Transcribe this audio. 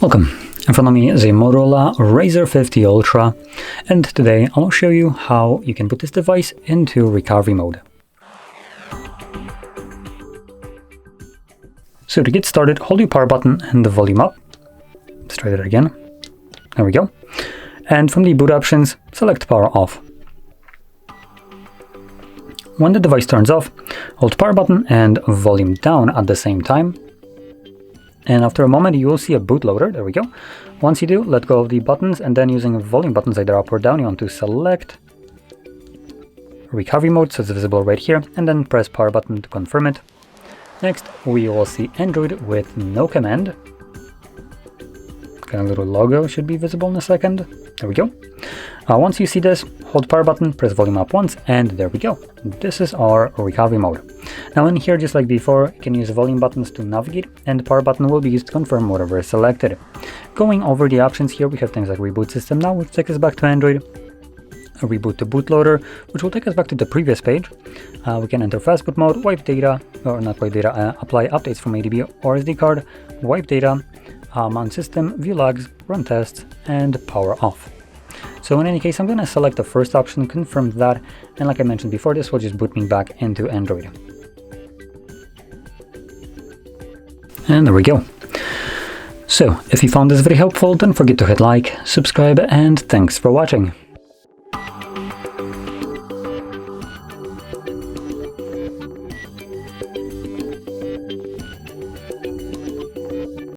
Welcome. In front of me is a MOTOROLA Razr 50 Ultra, and today I will show you how you can put this device into recovery mode. So to get started, hold your power button and the volume up. Let's try that again. There we go. And from the boot options, select power off. When the device turns off, hold power button and volume down at the same time. And after a moment, you will see a bootloader. There we go. Once you do, let go of the buttons, and then using volume buttons either up or down, you want to select recovery mode, so it's visible right here, and then press power button to confirm it. Next, we will see Android with no command. Kind of little logo should be visible in a second. There we go. Once you see this, hold power button, press volume up once, and there we go. This is our recovery mode. Now in here, just like before, you can use volume buttons to navigate, and the power button will be used to confirm whatever is selected. Going over the options here, we have things like reboot system now, which takes us back to Android. A reboot to bootloader, which will take us back to the previous page. We can enter fastboot mode, wipe data, or not wipe data, apply updates from ADB or SD card, wipe data, mount system, view logs, run tests, and power off. So in any case, I'm going to select the first option, confirm that, and like I mentioned before, this will just boot me back into Android. And there we go. So if you found this very helpful, don't forget to hit like, subscribe, and thanks for watching.